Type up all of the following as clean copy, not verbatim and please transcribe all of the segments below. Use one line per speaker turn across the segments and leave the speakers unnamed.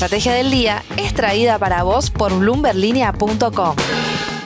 estrategia del día es traída para vos por bloomberlinia.com.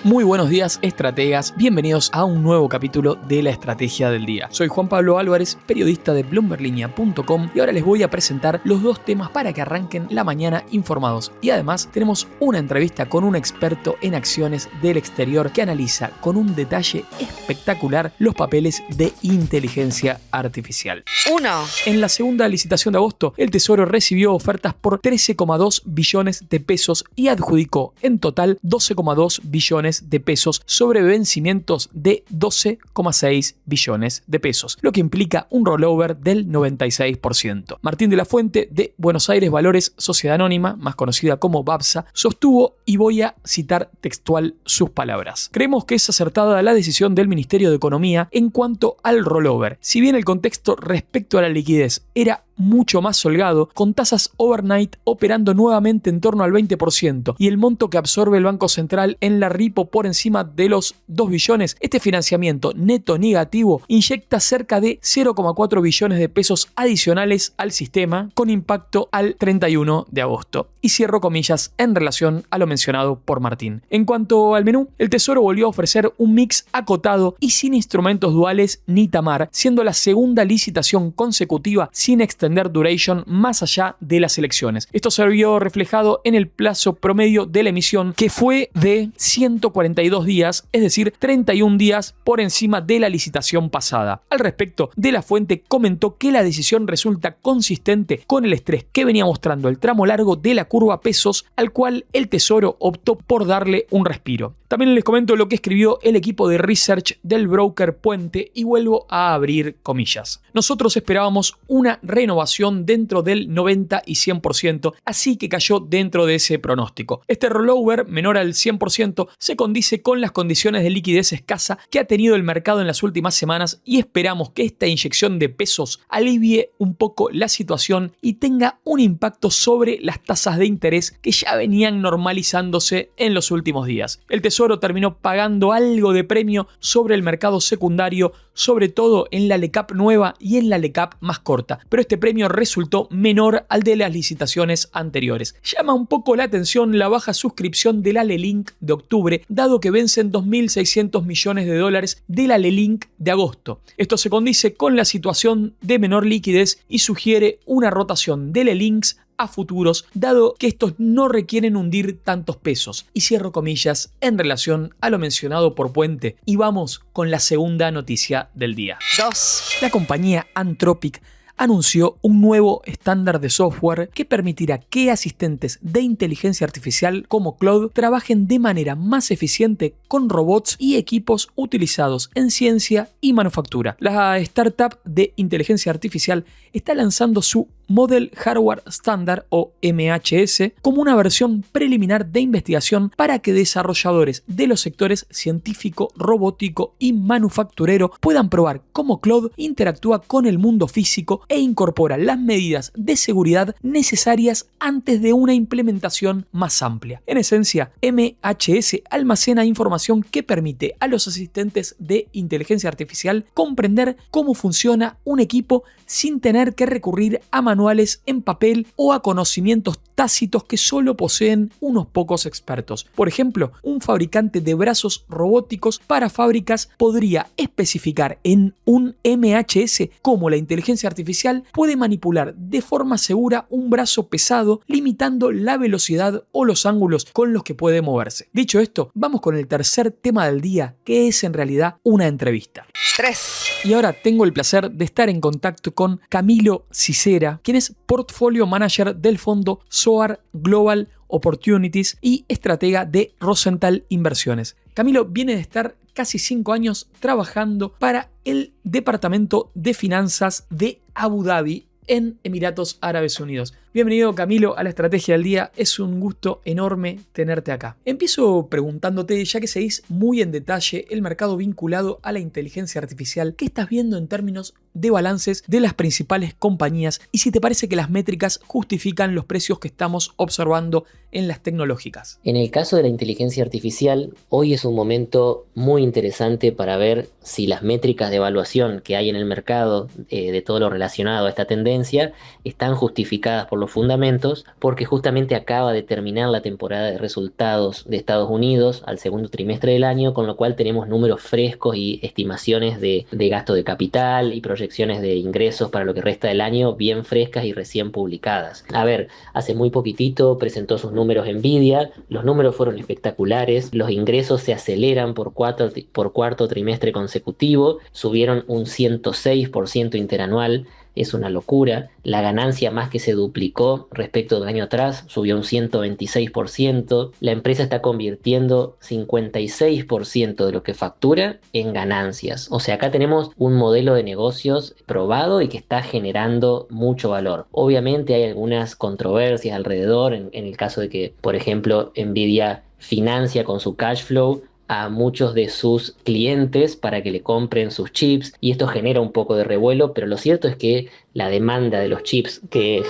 Muy buenos días, estrategas. Bienvenidos a un nuevo capítulo de la Estrategia del Día. Soy Juan Pablo Álvarez, periodista de bloomberlinia.com, y ahora les voy a presentar los dos temas para que arranquen la mañana informados. Y además tenemos una entrevista con un experto en acciones del exterior que analiza con un detalle espectacular los papeles de inteligencia artificial.
1.
En la segunda licitación de agosto, el Tesoro recibió ofertas por 13,2 billones de pesos y adjudicó en total 12,2 billones de pesos sobre vencimientos de 12,6 billones de pesos, lo que implica un rollover del 96%. Martín de la Fuente, de Buenos Aires Valores Sociedad Anónima, más conocida como BABSA, sostuvo, y voy a citar textual sus palabras: creemos que es acertada la decisión del Ministerio de Economía en cuanto al rollover. Si bien el contexto respecto a la liquidez era mucho más holgado, con tasas overnight operando nuevamente en torno al 20% y el monto que absorbe el Banco Central en la repo por encima de los 2 billones, este financiamiento neto negativo inyecta cerca de 0,4 billones de pesos adicionales al sistema, con impacto al 31 de agosto. Y cierro comillas en relación a lo mencionado por Martín. En cuanto al menú, el Tesoro volvió a ofrecer un mix acotado y sin instrumentos duales ni TAMAR, siendo la segunda licitación consecutiva sin extender duration más allá de las elecciones. Esto se vio reflejado en el plazo promedio de la emisión, que fue de 142 días, es decir, 31 días por encima de la licitación pasada. Al respecto, De la Fuente comentó que la decisión resulta consistente con el estrés que venía mostrando el tramo largo de la curva pesos, al cual el Tesoro optó por darle un respiro. También les comento lo que escribió el equipo de research del broker Puente, y vuelvo a abrir comillas. Nosotros esperábamos una renovación dentro del 90 y 100%, así que cayó dentro de ese pronóstico. Este rollover menor al 100% se condice con las condiciones de liquidez escasa que ha tenido el mercado en las últimas semanas, y esperamos que esta inyección de pesos alivie un poco la situación y tenga un impacto sobre las tasas de interés que ya venían normalizándose en los últimos días. El Tesoro terminó pagando algo de premio sobre el mercado secundario, sobre todo en la LECAP nueva y en la LECAP más corta, pero este premio resultó menor al de las licitaciones anteriores. Llama un poco la atención la baja suscripción del ALELINK de octubre, dado que vencen 2.600 millones de dólares del ALELINK de agosto. Esto se condice con la situación de menor liquidez y sugiere una rotación de LELINKs a futuros, dado que estos no requieren hundir tantos pesos. Y cierro comillas en relación a lo mencionado por Puente, y vamos con la segunda noticia del día.
2.
La compañía Anthropic anunció un nuevo estándar de software que permitirá que asistentes de inteligencia artificial como Claude trabajen de manera más eficiente con robots y equipos utilizados en ciencia y manufactura. La startup de inteligencia artificial está lanzando su Model Hardware Standard, o MHS, como una versión preliminar de investigación para que desarrolladores de los sectores científico, robótico y manufacturero puedan probar cómo Claude interactúa con el mundo físico e incorpora las medidas de seguridad necesarias antes de una implementación más amplia. En esencia, MHS almacena información que permite a los asistentes de inteligencia artificial comprender cómo funciona un equipo sin tener que recurrir a manuales en papel o a conocimientos tácitos que solo poseen unos pocos expertos. Por ejemplo, un fabricante de brazos robóticos para fábricas podría especificar en un MHS cómo la inteligencia artificial puede manipular de forma segura un brazo pesado, limitando la velocidad o los ángulos con los que puede moverse. Dicho esto, vamos con el tercer tema del día, que es en realidad una entrevista.
3.
Y ahora tengo el placer de estar en contacto con Camilo Cicera, quien es Portfolio Manager del fondo SOAR Global Opportunities y estratega de Rosenthal Inversiones. Camilo viene de estar casi 5 años trabajando para el Departamento de Finanzas de Abu Dhabi en Emiratos Árabes Unidos. Bienvenido, Camilo, a la Estrategia del Día. Es un gusto enorme tenerte acá. Empiezo preguntándote, ya que seguís muy en detalle el mercado vinculado a la inteligencia artificial, ¿qué estás viendo en términos de balances de las principales compañías y si te parece que las métricas justifican los precios que estamos observando en las tecnológicas?
En el caso de la inteligencia artificial, hoy es un momento muy interesante para ver si las métricas de evaluación que hay en el mercado de todo lo relacionado a esta tendencia diferencia están justificadas por los fundamentos, porque justamente acaba de terminar la temporada de resultados de Estados Unidos al segundo trimestre del año, con lo cual tenemos números frescos y estimaciones de gasto de capital y proyecciones de ingresos para lo que resta del año bien frescas y recién publicadas. A ver, hace muy poquitito presentó sus números Nvidia, los números fueron espectaculares, los ingresos se aceleran por cuarto trimestre consecutivo, subieron un 106% interanual. Es una locura. La ganancia más que se duplicó respecto del año atrás, subió un 126%. La empresa está convirtiendo 56% de lo que factura en ganancias. O sea, acá tenemos un modelo de negocios probado y que está generando mucho valor. Obviamente hay algunas controversias alrededor, en el caso de que, por ejemplo, Nvidia financia con su cash flow a muchos de sus clientes para que le compren sus chips, y esto genera un poco de revuelo, pero lo cierto es que la demanda de los chips que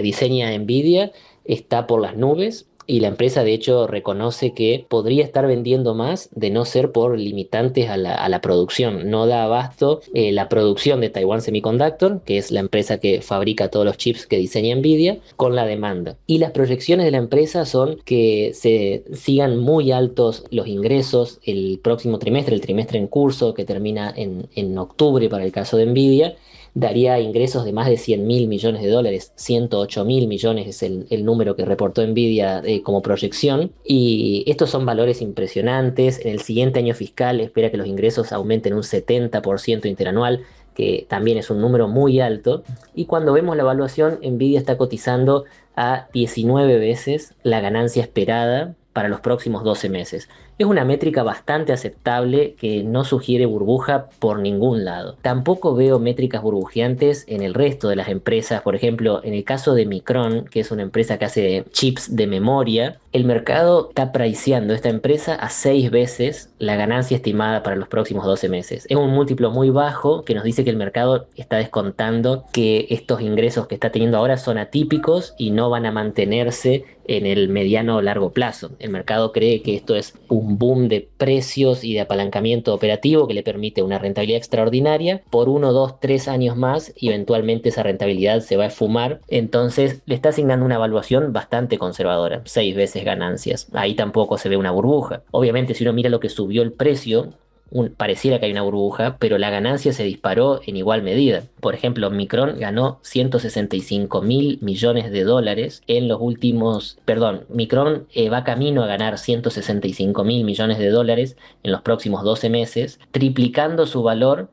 diseña Nvidia está por las nubes. Y la empresa de hecho reconoce que podría estar vendiendo más de no ser por limitantes a la producción. No da abasto la producción de Taiwan Semiconductor, que es la empresa que fabrica todos los chips que diseña Nvidia, con la demanda. Y las proyecciones de la empresa son que se sigan muy altos los ingresos el próximo trimestre, el trimestre en curso que termina en octubre para el caso de Nvidia. Daría ingresos de más de 100.000 millones de dólares, 108.000 millones es el número que reportó Nvidia como proyección, y estos son valores impresionantes. En el siguiente año fiscal espera que los ingresos aumenten un 70% interanual, que también es un número muy alto, y cuando vemos la evaluación, Nvidia está cotizando a 19 veces la ganancia esperada para los próximos 12 meses. Es una métrica bastante aceptable que no sugiere burbuja por ningún lado. Tampoco veo métricas burbujeantes en el resto de las empresas. Por ejemplo, en el caso de Micron, que es una empresa que hace chips de memoria, el mercado está priceando esta empresa a 6 veces la ganancia estimada para los próximos 12 meses. Es un múltiplo muy bajo que nos dice que el mercado está descontando que estos ingresos que está teniendo ahora son atípicos y no van a mantenerse en el mediano o largo plazo. El mercado cree que esto es un boom de precios y de apalancamiento operativo que le permite una rentabilidad extraordinaria por 1, 2, 3 años más, y eventualmente esa rentabilidad se va a esfumar. Entonces le está asignando una evaluación bastante conservadora, 6 veces ganancias. Ahí tampoco se ve una burbuja. Obviamente, si uno mira lo que subió el precio, pareciera que hay una burbuja, pero la ganancia se disparó en igual medida. Por ejemplo, Micron ganó 165.000 millones de dólares en los últimos... Perdón, Micron va camino a ganar 165.000 millones de dólares en los próximos 12 meses, triplicando su valor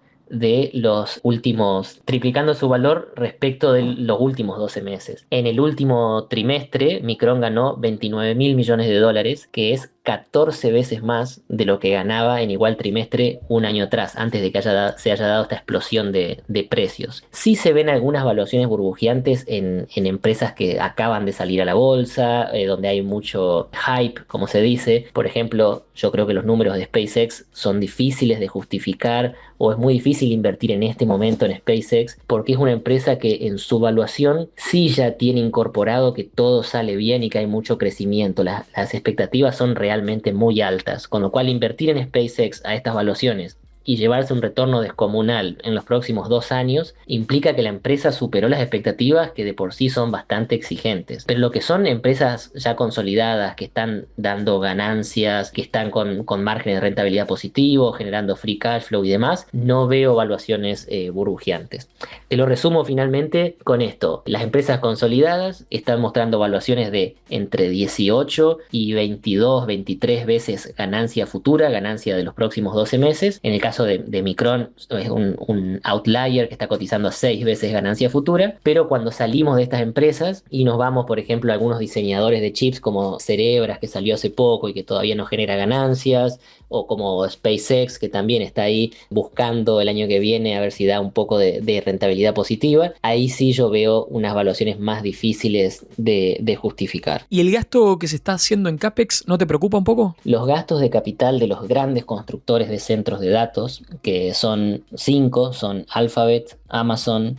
respecto de los últimos 12 meses. En el último trimestre, Micron ganó 29.000 millones de dólares, que es 14 veces más de lo que ganaba en igual trimestre un año atrás, antes de que se haya dado esta explosión de precios. Sí se ven algunas valuaciones burbujeantes en empresas que acaban de salir a la bolsa, donde hay mucho hype, como se dice. Por ejemplo, yo creo que los números de SpaceX son difíciles de justificar, o es muy difícil invertir en este momento en SpaceX, porque es una empresa que en su valuación sí ya tiene incorporado que todo sale bien y que hay mucho crecimiento. Las expectativas son realmente muy altas, con lo cual invertir en SpaceX a estas valuaciones y llevarse un retorno descomunal en los próximos 2 años implica que la empresa superó las expectativas, que de por sí son bastante exigentes. Pero lo que son empresas ya consolidadas, que están dando ganancias, que están con márgenes de rentabilidad positivo, generando free cash flow y demás, no veo valuaciones burbujeantes. Te lo resumo finalmente con esto. Las empresas consolidadas están mostrando valuaciones de entre 18 y 22, 23 veces ganancia futura, ganancia de los próximos 12 meses. En el caso de Micron es un outlier que está cotizando a 6 veces ganancia futura, pero cuando salimos de estas empresas y nos vamos, por ejemplo, a algunos diseñadores de chips como Cerebras, que salió hace poco y que todavía no genera ganancias, o como SpaceX, que también está ahí buscando el año que viene a ver si da un poco de rentabilidad positiva, ahí sí yo veo unas valuaciones más difíciles de justificar.
¿Y el gasto que se está haciendo en CAPEX no te preocupa un poco?
Los gastos de capital de los grandes constructores de centros de datos, que son 5, son Alphabet, Amazon,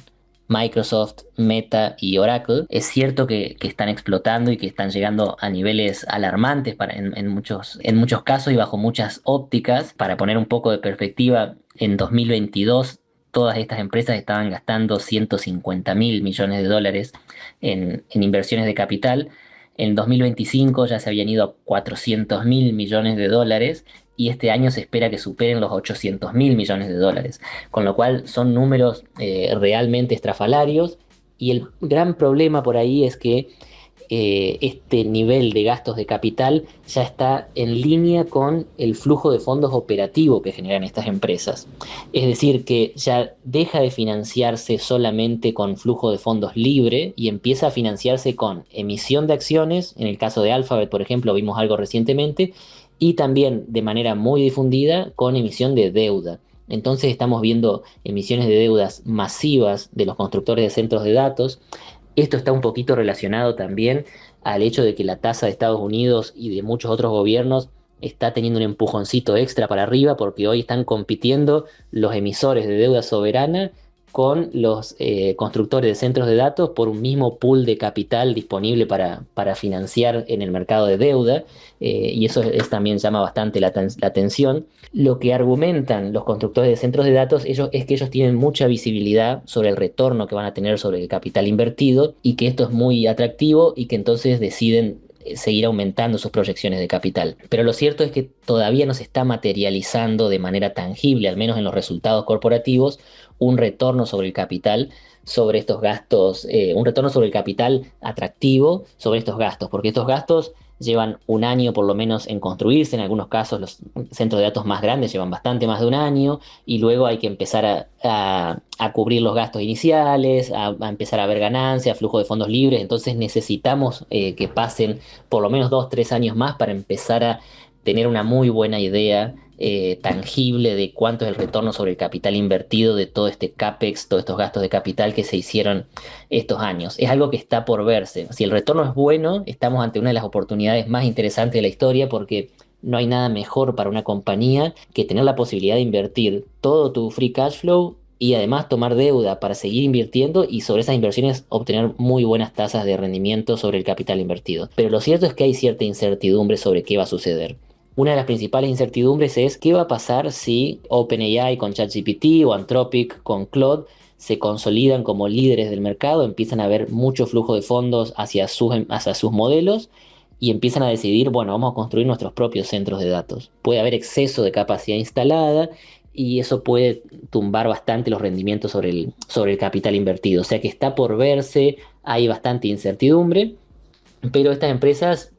Microsoft, Meta y Oracle, es cierto que están explotando y que están llegando a niveles alarmantes en muchos casos y bajo muchas ópticas. Para poner un poco de perspectiva, en 2022 todas estas empresas estaban gastando 150.000 millones de dólares en inversiones de capital. En 2025 ya se habían ido a 400.000 millones de dólares y este año se espera que superen los 800.000 millones de dólares, con lo cual son números realmente estrafalarios, y el gran problema por ahí es que este nivel de gastos de capital ya está en línea con el flujo de fondos operativo que generan estas empresas. Es decir, que ya deja de financiarse solamente con flujo de fondos libre y empieza a financiarse con emisión de acciones. En el caso de Alphabet, por ejemplo, vimos algo recientemente, y también de manera muy difundida con emisión de deuda. Entonces estamos viendo emisiones de deudas masivas de los constructores de centros de datos. Esto está un poquito relacionado también al hecho de que la tasa de Estados Unidos y de muchos otros gobiernos está teniendo un empujoncito extra para arriba, porque hoy están compitiendo los emisores de deuda soberana con los constructores de centros de datos por un mismo pool de capital disponible para financiar en el mercado de deuda, y eso también llama bastante la atención. Lo que argumentan los constructores de centros de datos es que ellos tienen mucha visibilidad sobre el retorno que van a tener sobre el capital invertido, y que esto es muy atractivo, y que entonces deciden seguir aumentando sus proyecciones de capital. Pero lo cierto es que todavía no se está materializando de manera tangible, al menos en los resultados corporativos, un retorno sobre el capital, sobre estos gastos, un retorno sobre el capital atractivo sobre estos gastos, porque estos gastos llevan un año por lo menos en construirse. En algunos casos los centros de datos más grandes llevan bastante más de un año, y luego hay que empezar a cubrir los gastos iniciales, a empezar a ver ganancias, flujo de fondos libres. Entonces necesitamos que pasen por lo menos 2, 3 años más para empezar a tener una muy buena idea tangible de cuánto es el retorno sobre el capital invertido de todo este CAPEX, todos estos gastos de capital que se hicieron estos años. Es algo que está por verse. Si el retorno es bueno, estamos ante una de las oportunidades más interesantes de la historia, porque no hay nada mejor para una compañía que tener la posibilidad de invertir todo tu free cash flow y además tomar deuda para seguir invirtiendo, y sobre esas inversiones obtener muy buenas tasas de rendimiento sobre el capital invertido. Pero lo cierto es que hay cierta incertidumbre sobre qué va a suceder. Una de las principales incertidumbres es qué va a pasar si OpenAI con ChatGPT o Anthropic con Claude se consolidan como líderes del mercado, empiezan a haber mucho flujo de fondos hacia sus modelos, y empiezan a decidir, bueno, vamos a construir nuestros propios centros de datos. Puede haber exceso de capacidad instalada, y eso puede tumbar bastante los rendimientos sobre el capital invertido. O sea que está por verse, hay bastante incertidumbre, pero estas empresas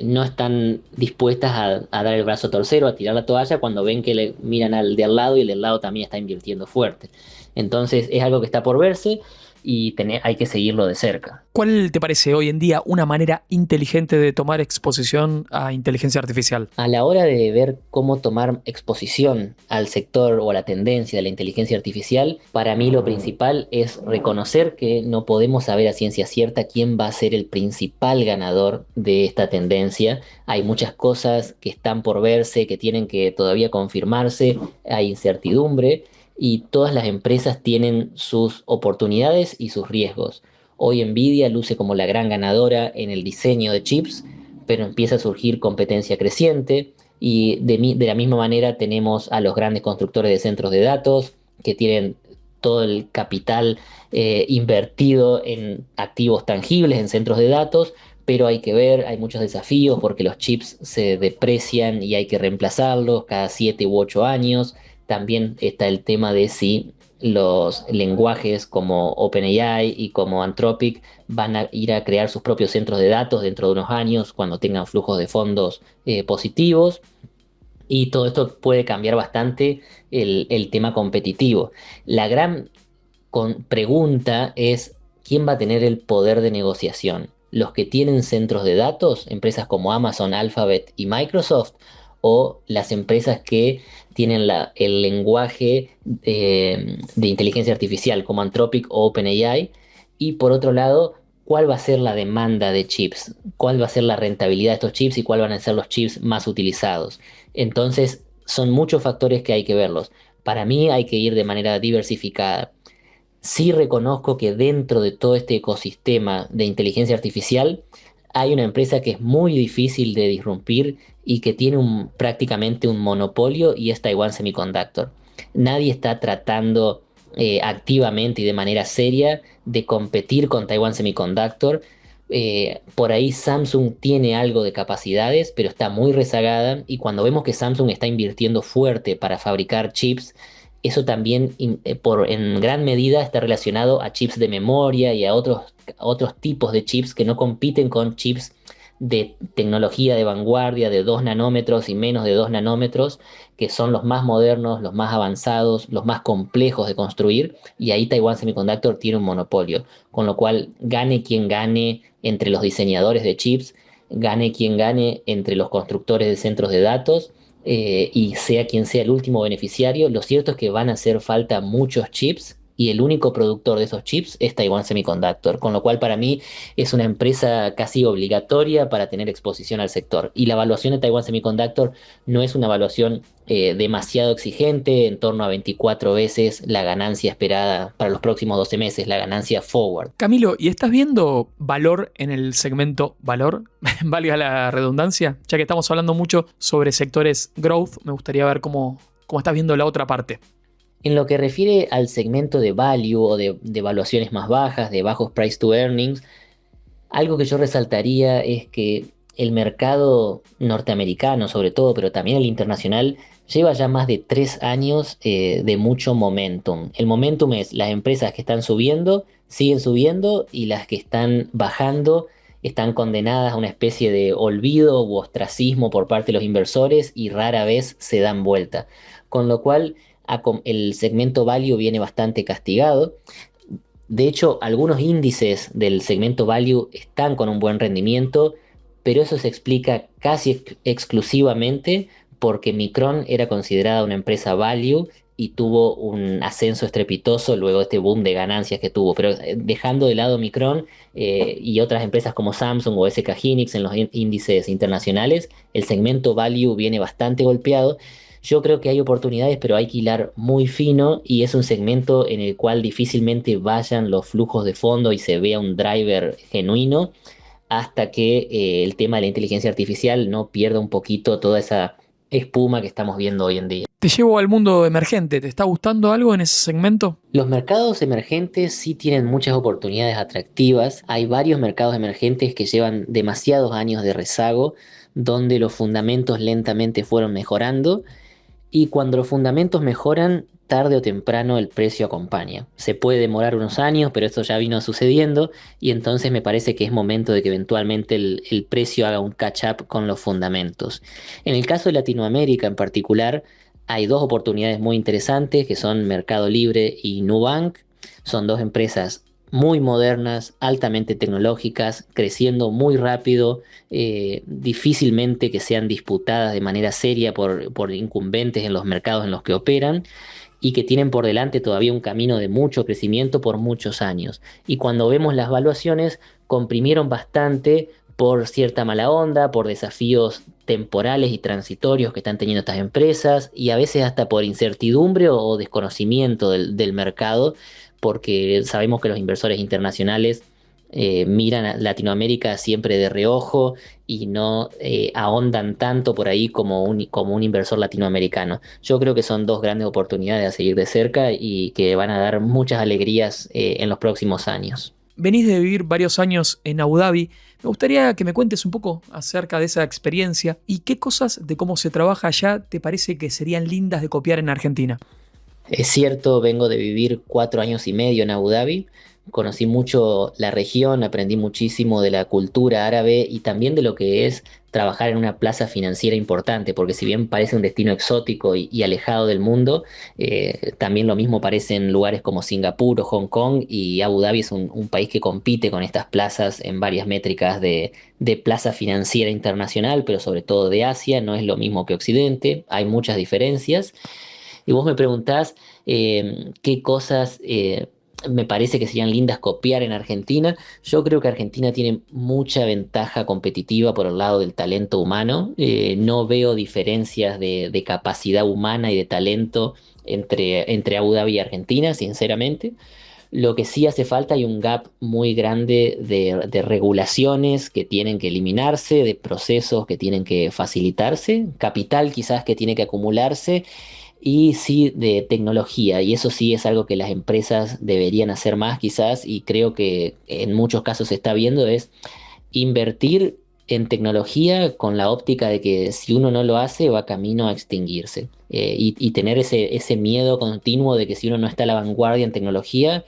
no están dispuestas a dar el brazo a torcer o a tirar la toalla cuando ven que le miran al de al lado, y el de al lado también está invirtiendo fuerte. Entonces es algo que está por verse, y hay que seguirlo de cerca.
¿Cuál te parece hoy en día una manera inteligente de tomar exposición a inteligencia artificial?
A la hora de ver cómo tomar exposición al sector o a la tendencia de la inteligencia artificial, para mí lo principal es reconocer que no podemos saber a ciencia cierta quién va a ser el principal ganador de esta tendencia. Hay muchas cosas que están por verse, que tienen que todavía confirmarse, hay incertidumbre, y todas las empresas tienen sus oportunidades y sus riesgos. Hoy Nvidia luce como la gran ganadora en el diseño de chips, pero empieza a surgir competencia creciente, y de la misma manera tenemos a los grandes constructores de centros de datos que tienen todo el capital invertido en activos tangibles, en centros de datos, pero hay que ver, hay muchos desafíos porque los chips se deprecian y hay que reemplazarlos cada 7 u 8 años. También está el tema de si los lenguajes como OpenAI y como Anthropic van a ir a crear sus propios centros de datos dentro de unos años cuando tengan flujos de fondos positivos. Y todo esto puede cambiar bastante el tema competitivo. La gran pregunta es quién va a tener el poder de negociación. ¿Los que tienen centros de datos, empresas como Amazon, Alphabet y Microsoft, o las empresas que tienen el lenguaje de inteligencia artificial como Anthropic o OpenAI? Y por otro lado, ¿cuál va a ser la demanda de chips? ¿Cuál va a ser la rentabilidad de estos chips y cuáles van a ser los chips más utilizados? Entonces, son muchos factores que hay que verlos. Para mí hay que ir de manera diversificada. Sí reconozco que dentro de todo este ecosistema de inteligencia artificial hay una empresa que es muy difícil de disrumpir y que tiene prácticamente un monopolio, y es Taiwan Semiconductor. Nadie está tratando activamente y de manera seria de competir con Taiwan Semiconductor. Por ahí Samsung tiene algo de capacidades, pero está muy rezagada y cuando vemos que Samsung está invirtiendo fuerte para fabricar chips, eso también en gran medida está relacionado a chips de memoria y a otros tipos de chips que no compiten con chips de tecnología de vanguardia de 2 nanómetros y menos de 2 nanómetros, que son los más modernos, los más avanzados, los más complejos de construir, y ahí Taiwan Semiconductor tiene un monopolio, con lo cual gane quien gane entre los diseñadores de chips, gane quien gane entre los constructores de centros de datos, y sea quien sea el último beneficiario, lo cierto es que van a hacer falta muchos chips y el único productor de esos chips es Taiwan Semiconductor, con lo cual para mí es una empresa casi obligatoria para tener exposición al sector. Y la evaluación de Taiwan Semiconductor no es una evaluación demasiado exigente, en torno a 24 veces la ganancia esperada para los próximos 12 meses, la ganancia forward.
Camilo, ¿y estás viendo valor en el segmento valor? Valga la redundancia, ya que estamos hablando mucho sobre sectores growth, me gustaría ver cómo estás viendo la otra parte.
En lo que refiere al segmento de value o de evaluaciones más bajas, de bajos price to earnings, algo que yo resaltaría es que el mercado norteamericano, sobre todo, pero también el internacional, lleva ya más de 3 años de mucho momentum. El momentum es las empresas que están subiendo, siguen subiendo, y las que están bajando están condenadas a una especie de olvido u ostracismo por parte de los inversores y rara vez se dan vuelta. Con lo cual, el segmento value viene bastante castigado. De hecho, algunos índices del segmento value están con un buen rendimiento, pero eso se explica casi exclusivamente porque Micron era considerada una empresa value y tuvo un ascenso estrepitoso luego de este boom de ganancias que tuvo. Pero dejando de lado Micron y otras empresas como Samsung o SK Hynix en los índices internacionales, el segmento value viene bastante golpeado. Yo creo que hay oportunidades, pero hay que hilar muy fino y es un segmento en el cual difícilmente vayan los flujos de fondo y se vea un driver genuino hasta que el tema de la inteligencia artificial no pierda un poquito toda esa espuma que estamos viendo hoy en día.
Te llevo al mundo emergente, ¿te está gustando algo en ese segmento?
Los mercados emergentes sí tienen muchas oportunidades atractivas. Hay varios mercados emergentes que llevan demasiados años de rezago, donde los fundamentos lentamente fueron mejorando. Y cuando los fundamentos mejoran, tarde o temprano el precio acompaña. Se puede demorar unos años, pero esto ya vino sucediendo y entonces me parece que es momento de que eventualmente el precio haga un catch-up con los fundamentos. En el caso de Latinoamérica en particular, hay dos oportunidades muy interesantes que son Mercado Libre y Nubank. Son dos empresas muy modernas, altamente tecnológicas, creciendo muy rápido, difícilmente que sean disputadas de manera seria por incumbentes en los mercados en los que operan y que tienen por delante todavía un camino de mucho crecimiento por muchos años. Y cuando vemos las valuaciones, comprimieron bastante por cierta mala onda, por desafíos temporales y transitorios que están teniendo estas empresas y a veces hasta por incertidumbre o desconocimiento del mercado, porque sabemos que los inversores internacionales miran a Latinoamérica siempre de reojo y no ahondan tanto por ahí como un inversor latinoamericano. Yo creo que son dos grandes oportunidades a seguir de cerca y que van a dar muchas alegrías en los próximos años.
Venís de vivir varios años en Abu Dhabi. Me gustaría que me cuentes un poco acerca de esa experiencia y qué cosas de cómo se trabaja allá te parece que serían lindas de copiar en Argentina.
Es cierto, vengo de vivir 4 años y medio en Abu Dhabi. Conocí mucho la región, aprendí muchísimo de la cultura árabe y también de lo que es trabajar en una plaza financiera importante, porque si bien parece un destino exótico y alejado del mundo, también lo mismo parece en lugares como Singapur o Hong Kong, y Abu Dhabi es un país que compite con estas plazas en varias métricas de plaza financiera internacional, pero sobre todo de Asia. No es lo mismo que Occidente, hay muchas diferencias. Y vos me preguntás qué cosas me parece que serían lindas copiar en Argentina. Yo creo que Argentina tiene mucha ventaja competitiva por el lado del talento humano. No veo diferencias de capacidad humana y de talento entre Abu Dhabi y Argentina, sinceramente. Lo que sí hace falta, hay un gap muy grande de regulaciones que tienen que eliminarse, de procesos que tienen que facilitarse, capital quizás que tiene que acumularse y sí de tecnología, y eso sí es algo que las empresas deberían hacer más quizás, y creo que en muchos casos se está viendo, es invertir en tecnología con la óptica de que si uno no lo hace va camino a extinguirse. Y tener ese miedo continuo de que si uno no está a la vanguardia en tecnología,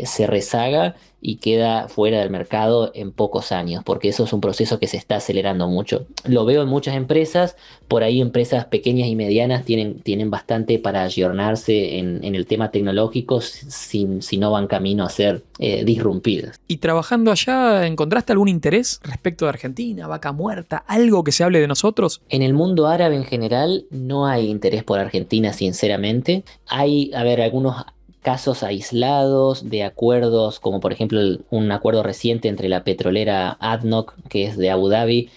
se rezaga y queda fuera del mercado en pocos años, porque eso es un proceso que se está acelerando mucho. Lo veo en muchas empresas, por ahí empresas pequeñas y medianas tienen bastante para ayornarse en el tema tecnológico si no van camino a ser disrumpidas.
Y trabajando allá, ¿encontraste algún interés respecto de Argentina, Vaca Muerta, algo que se hable de nosotros?
En el mundo árabe en general no hay interés por Argentina, sinceramente. Hay, a ver, algunos casos aislados de acuerdos, como por ejemplo un acuerdo reciente entre la petrolera ADNOC, que es de Abu Dhabi,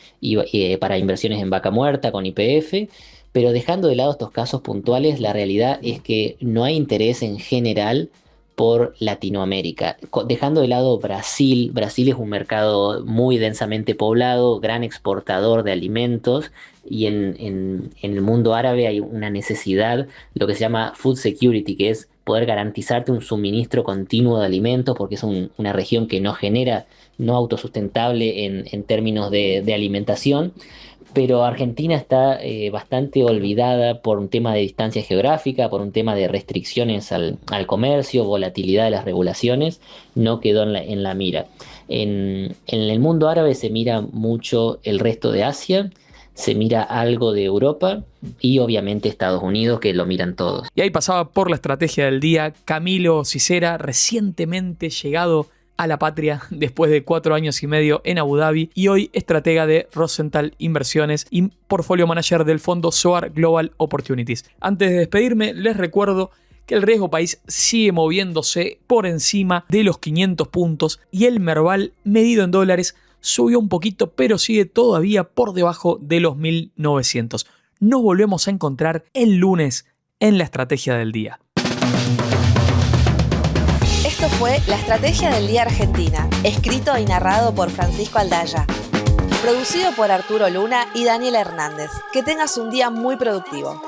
para inversiones en Vaca Muerta con YPF. Pero dejando de lado estos casos puntuales, la realidad es que no hay interés en general por Latinoamérica. Dejando de lado Brasil, Brasil es un mercado muy densamente poblado, gran exportador de alimentos, y en el mundo árabe hay una necesidad, lo que se llama food security, que es poder garantizarte un suministro continuo de alimentos, porque es una región que no genera, no autosustentable en términos de alimentación. Pero Argentina está bastante olvidada por un tema de distancia geográfica, por un tema de restricciones al comercio, volatilidad de las regulaciones, no quedó en la mira. En el mundo árabe se mira mucho el resto de Asia, se mira algo de Europa y obviamente Estados Unidos, que lo miran todos.
Y ahí pasaba por la estrategia del día Camilo Cicera, recientemente llegado a la patria después de 4 años y medio en Abu Dhabi y hoy estratega de Rosenthal Inversiones y portfolio manager del fondo SOAR Global Opportunities. Antes de despedirme, les recuerdo que el riesgo país sigue moviéndose por encima de los 500 puntos y el Merval medido en dólares subió un poquito, pero sigue todavía por debajo de los 1900. Nos volvemos a encontrar el lunes en la estrategia del día.
Esto fue La Estrategia del Día Argentina, escrito y narrado por Francisco Aldaya. Producido por Arturo Luna y Daniel Hernández. Que tengas un día muy productivo.